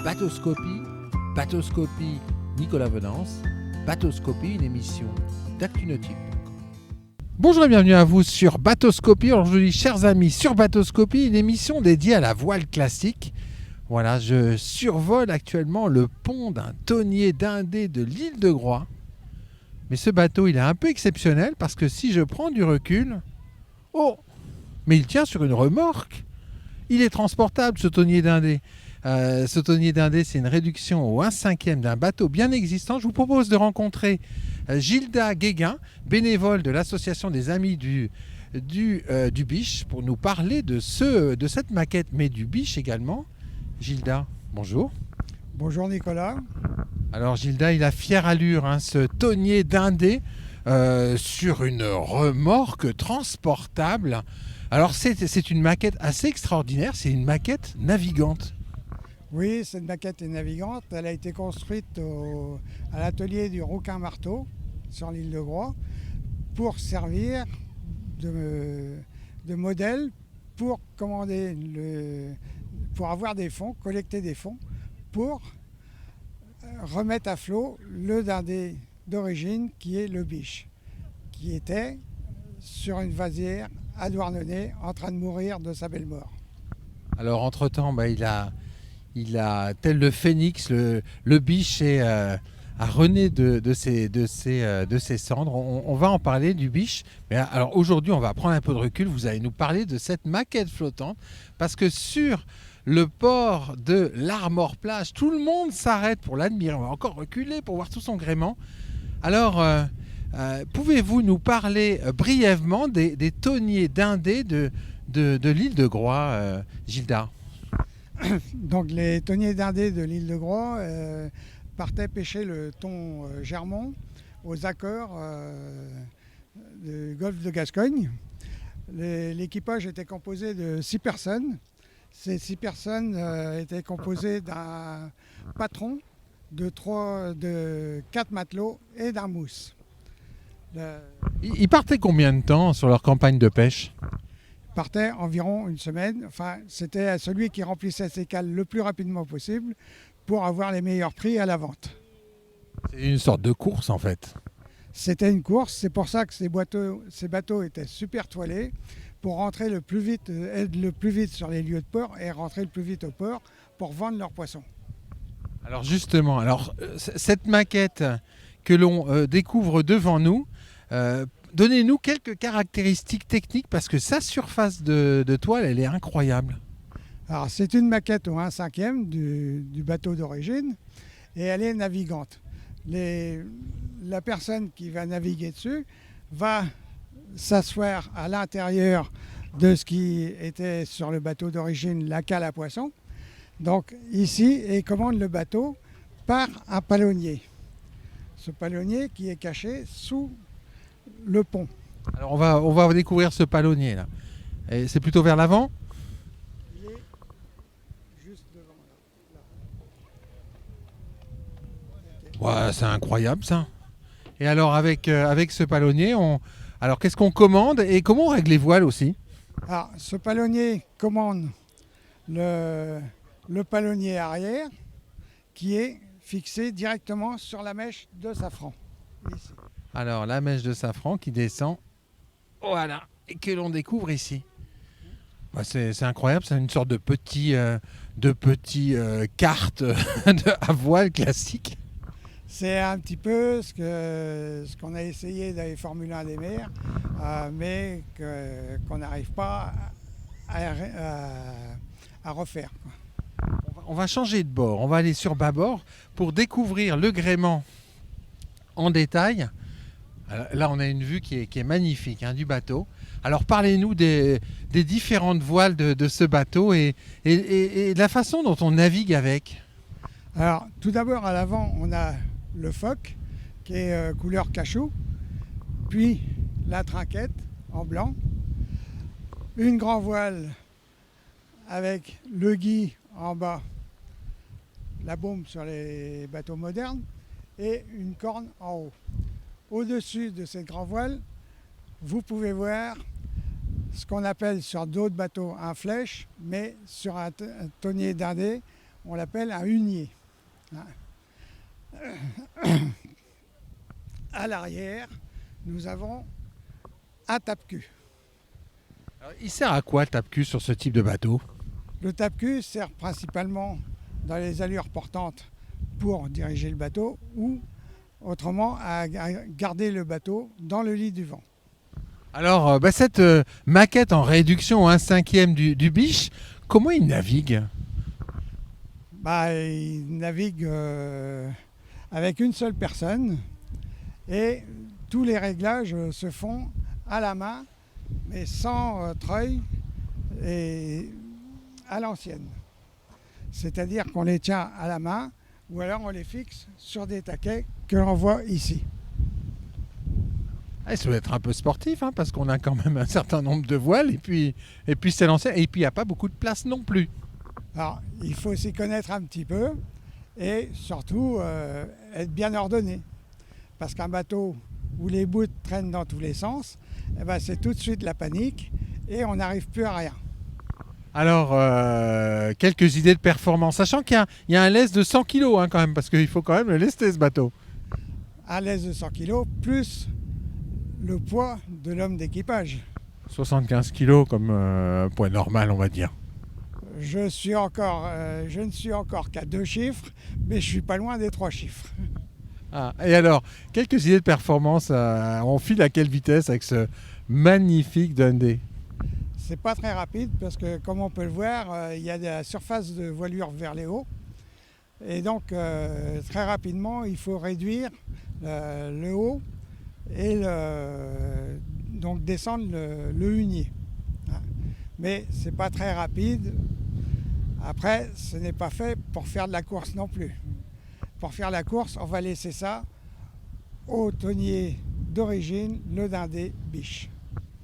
Bateauscopie, Bateauscopie Nicolas Venance, Bateauscopie, une émission d'Actu-Nautique. Bonjour et bienvenue à vous sur Bateauscopie. Alors je vous dis, chers amis, sur Bateauscopie, une émission dédiée à la voile classique. Voilà, je survole actuellement le pont d'un tonnier d'Indé de l'île de Groix. Mais ce bateau, il est un peu exceptionnel parce que si je prends du recul, mais il tient sur une remorque. Il est transportable, ce tonnier d'Indé. Ce tonnier d'Indé, c'est une réduction au 1/5 d'un bateau bien existant. Je vous propose de rencontrer Gilda Guéguin, bénévole de l'association des Amis du Biche, pour nous parler de cette maquette, mais du Biche également. Gilda, bonjour. Bonjour Nicolas. Alors Gilda, il a fière allure, ce tonnier d'Indé sur une remorque transportable. Alors c'est une maquette assez extraordinaire, c'est une maquette navigante. Oui, cette maquette est navigante. Elle a été construite à l'atelier du Rouquin-Marteau sur l'île de Groix pour servir de modèle pour pour avoir des fonds, collecter des fonds pour remettre à flot le dindé d'origine qui est le Biche, qui était sur une vasière à Douarnenez en train de mourir de sa belle mort. Alors entre-temps, il a tel le phénix, le Biche a rené de ses cendres. On va en parler du Biche. Mais alors aujourd'hui, on va prendre un peu de recul. Vous allez nous parler de cette maquette flottante. Parce que sur le port de l'Armor-Plage, tout le monde s'arrête pour l'admirer. On va encore reculer pour voir tout son gréement. Alors, pouvez-vous nous parler brièvement des tonniers d'Indé de l'île de Groix, Gilda ? Donc les tonniers d'Indé de l'île de Groix partaient pêcher le thon germont aux accords du golfe de Gascogne. L'équipage était composé de 6 personnes. Ces 6 personnes étaient composées d'un patron, de 4 matelots et d'un mousse. Ils partaient combien de temps sur leur campagne de pêche ? Partait environ une semaine. Enfin, c'était celui qui remplissait ses cales le plus rapidement possible pour avoir les meilleurs prix à la vente. C'est une sorte de course en fait. C'était une course, c'est pour ça que ces bateaux étaient super toilés pour rentrer le plus vite sur les lieux de port et rentrer le plus vite au port pour vendre leurs poissons. Alors justement, cette maquette que l'on découvre devant nous, donnez-nous quelques caractéristiques techniques parce que sa surface de toile, elle est incroyable. Alors c'est une maquette au 1/5 du bateau d'origine et elle est navigante. La personne qui va naviguer dessus va s'asseoir à l'intérieur de ce qui était sur le bateau d'origine, la cale à poisson. Donc ici, et commande le bateau par un palonnier. Ce palonnier qui est caché sous le pont. Alors on va découvrir ce palonnier là. Et c'est plutôt vers l'avant ? Il est juste devant là. Ouais, c'est incroyable ça. Et alors avec ce palonnier, alors qu'est-ce qu'on commande et comment on règle les voiles aussi ? Alors ce palonnier commande le palonnier arrière qui est fixé directement sur la mèche de safran. Ici. Alors la mèche de safran qui descend, voilà, et que l'on découvre ici. C'est incroyable, c'est une sorte de petit carte à voile classique. C'est un petit peu ce qu'on a essayé dans les Formule 1 des mers, mais qu'on n'arrive pas à refaire. On va changer de bord, on va aller sur bâbord pour découvrir le gréement en détail. Alors, là, on a une vue qui est magnifique du bateau. Alors, parlez-nous des différentes voiles de ce bateau et de la façon dont on navigue avec. Alors, tout d'abord, à l'avant, on a le phoque qui est couleur cachou, puis la trinquette en blanc, une grand voile avec le gui en bas, la bombe sur les bateaux modernes et une corne en haut. Au-dessus de cette grand voile, vous pouvez voir ce qu'on appelle sur d'autres bateaux un flèche, mais sur un tonnier d'Indé, on l'appelle un hunier. À l'arrière, nous avons un tape-cul. Alors, il sert à quoi le tape-cul sur ce type de bateau? Le tape-cul sert principalement dans les allures portantes pour diriger le bateau ou autrement à garder le bateau dans le lit du vent. Alors, cette maquette en réduction 1/5 du Biche, comment il navigue? Il navigue avec une seule personne et tous les réglages se font à la main, mais sans treuil et à l'ancienne. C'est-à-dire qu'on les tient à la main ou alors on les fixe sur des taquets que l'on voit ici. Ah, ça doit être un peu sportif, hein, parce qu'on a quand même un certain nombre de voiles et puis c'est lancé. Et puis il n'y a pas beaucoup de place non plus. Alors, il faut s'y connaître un petit peu et surtout être bien ordonné. Parce qu'un bateau où les bouts traînent dans tous les sens, c'est tout de suite la panique et on n'arrive plus à rien. Alors, quelques idées de performance, sachant qu'il y a un lest de 100 kg hein, quand même, parce qu'il faut quand même le lester ce bateau. Un lest de 100 kg plus le poids de l'homme d'équipage. 75 kg comme poids normal, on va dire. Je ne suis encore qu'à 2 chiffres, mais je suis pas loin des 3 chiffres. Ah, et alors, quelques idées de performance, on file à quelle vitesse avec ce magnifique Dundee? C'est pas très rapide parce que, comme on peut le voir, il y a de la surface de voilure vers les hauts. Et donc, très rapidement, il faut réduire le haut et donc descendre le hunier. Mais c'est pas très rapide. Après, ce n'est pas fait pour faire de la course non plus. Pour faire la course, on va laisser ça au tonnier d'origine, le Dundee Biche.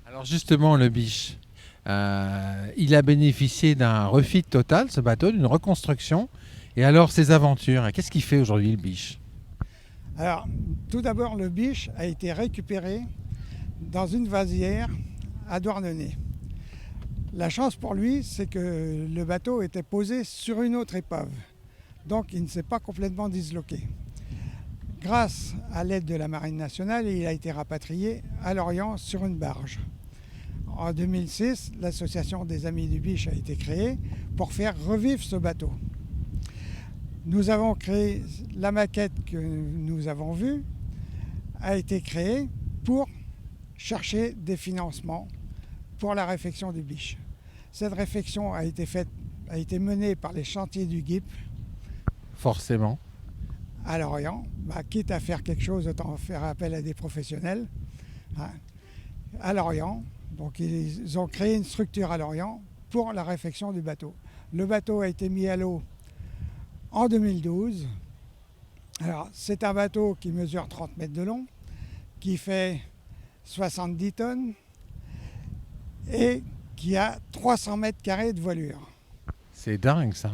Alors justement, le Biche, il a bénéficié d'un refit total, ce bateau, d'une reconstruction. Et alors, ses aventures, qu'est-ce qu'il fait aujourd'hui, le Biche? Alors, tout d'abord, le Biche a été récupéré dans une vasière à Douarnenez. La chance pour lui, c'est que le bateau était posé sur une autre épave. Donc, il ne s'est pas complètement disloqué. Grâce à l'aide de la Marine nationale, il a été rapatrié à Lorient sur une barge. En 2006, l'association des Amis du Biche a été créée pour faire revivre ce bateau. Nous avons créé la maquette que nous avons vue, a été créée pour chercher des financements pour la réfection du Biche. Cette réfection a été menée par les chantiers du GIP. Forcément. À Lorient, quitte à faire quelque chose, autant faire appel à des professionnels. À Lorient, donc ils ont créé une structure à Lorient pour la réfection du bateau. Le bateau a été mis à l'eau en 2012. Alors, c'est un bateau qui mesure 30 mètres de long, qui fait 70 tonnes et qui a 300 mètres carrés de voilure. C'est dingue ça.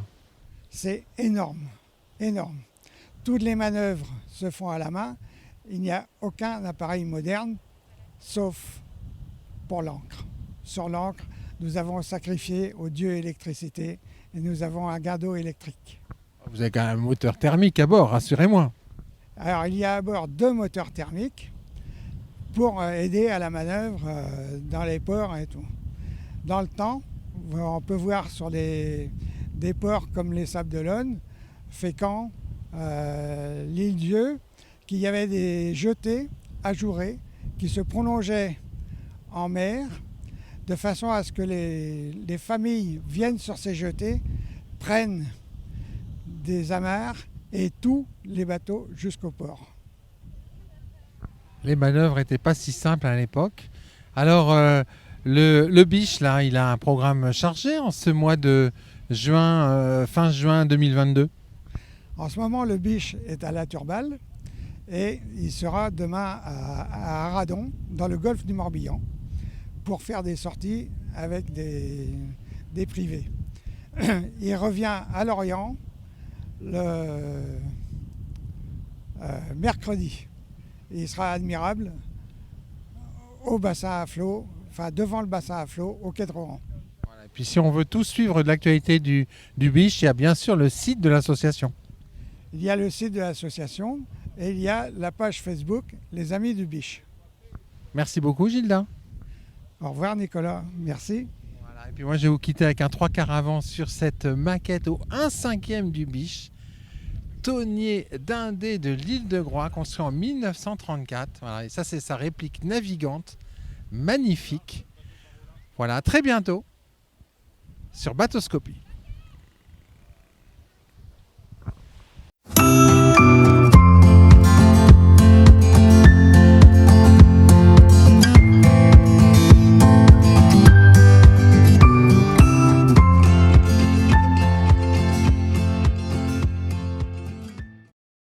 C'est énorme, énorme. Toutes les manœuvres se font à la main. Il n'y a aucun appareil moderne, sauf pour l'ancre. Sur l'ancre, nous avons sacrifié au dieu électricité et nous avons un guindeau électrique. Vous avez quand même un moteur thermique à bord, rassurez-moi. Alors, il y a à bord 2 moteurs thermiques pour aider à la manœuvre dans les ports et tout. Dans le temps, on peut voir sur des ports comme les Sables d'Olonne, Fécamp, l'île Dieu, qu'il y avait des jetées ajourées qui se prolongeaient en mer de façon à ce que les familles viennent sur ces jetées, prennent des amarres et tous les bateaux jusqu'au port. Les manœuvres n'étaient pas si simples à l'époque. Alors, le Biche, là, il a un programme chargé en ce mois de juin, fin juin 2022. En ce moment, le Biche est à la Turballe et il sera demain à Aradon, dans le golfe du Morbihan, pour faire des sorties avec des privés. Il revient à Lorient le mercredi. Il sera admirable au bassin à flot, enfin devant le bassin à flot, au quai de Rohan. Voilà, Et puis si on veut tout suivre de l'actualité du Biche, il y a bien sûr le site de l'association. Il y a le site de l'association et il y a la page Facebook Les Amis du Biche. Merci beaucoup Gilda. Au revoir Nicolas, merci. Voilà, et puis moi je vais vous quitter avec un 3/4 avant sur cette maquette au 1/5 du Biche. Tonnier dindé de l'île de Groix, construit en 1934. Voilà, et ça c'est sa réplique navigante, magnifique. Voilà, à très bientôt sur Bateauscopie.